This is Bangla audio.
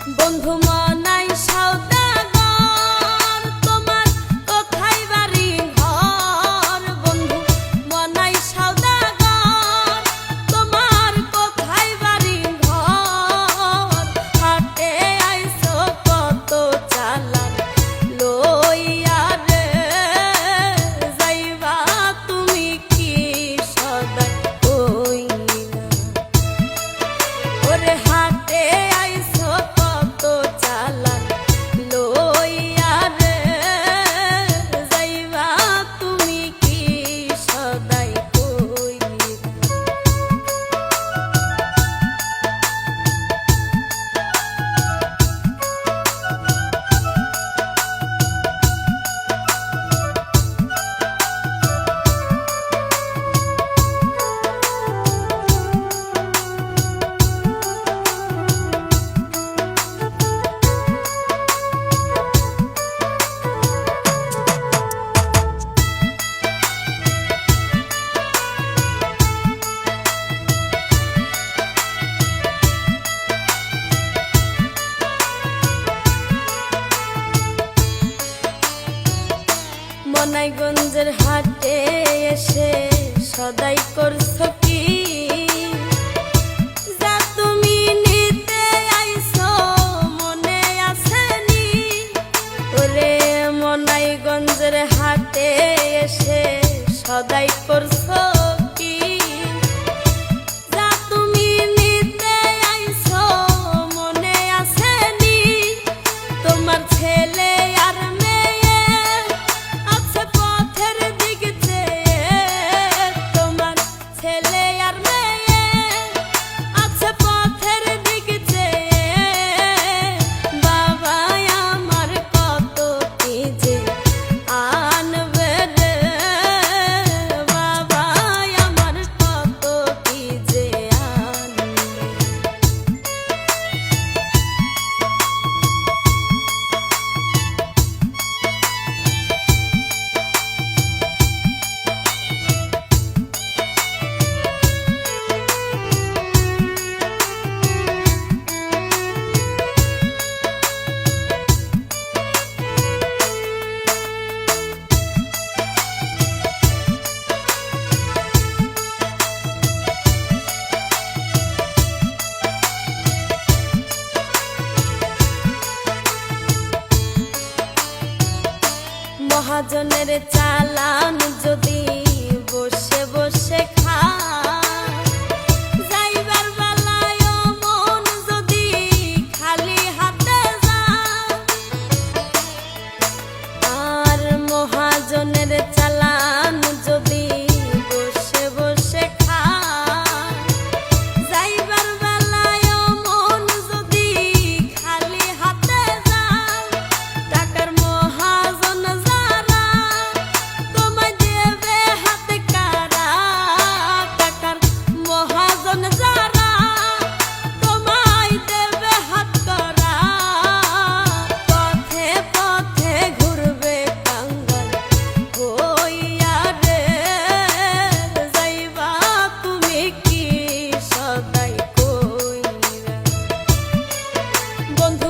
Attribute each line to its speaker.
Speaker 1: বন্ধু মনাই সওদাগর তোমার কোথায় বাড়ি ঘর বন্ধু মনাই সওদাগর তোমার কোথায় বাড়ি ঘর হাটে আইছো কত চালান লইয়া রে যাইবা তুমি কি সদাই কইনা ওরে হাটে আইছো কত চালান লইয়া রে যাইবা তুমি কি সদাই কইনা মনাইগঞ্জের হাটে এসে সদাই করছো কি যা তুমি নিতে আইছো মনে আসেনি ওরে মনাইগঞ্জের হাটে এসে সদাই করছো কি যা তুমি নিতে আইছো মনে আসেনি তোমার ছেলে আর মেয়ে আছে পথের দিক চেয়ে তোমার ছেলে আর মেয়ে আছে পথের দিক চেয়ে বাবা আমার কত কি যে আনবে রে বাবা আমার কত কি যে আনবে মহাজনের চালান যদি বসে বসে খায় যাইবার বেলায় মন যদি খালি হাতে যায় আর মহাজনের চালান যদি বসে বসে খায় যাইবার বেলায় মন যদি খালি হাতে যায় টাকার মহাজন যারা তোমায় দেবে হাতে কারা টাকার মহাজন যারা তোমায় দেবে হাত করা পথে পথে ঘুরবে কাঙ্গাল হইয়া রে যাইবা তুমি কি সদাই কইরা বন্ধু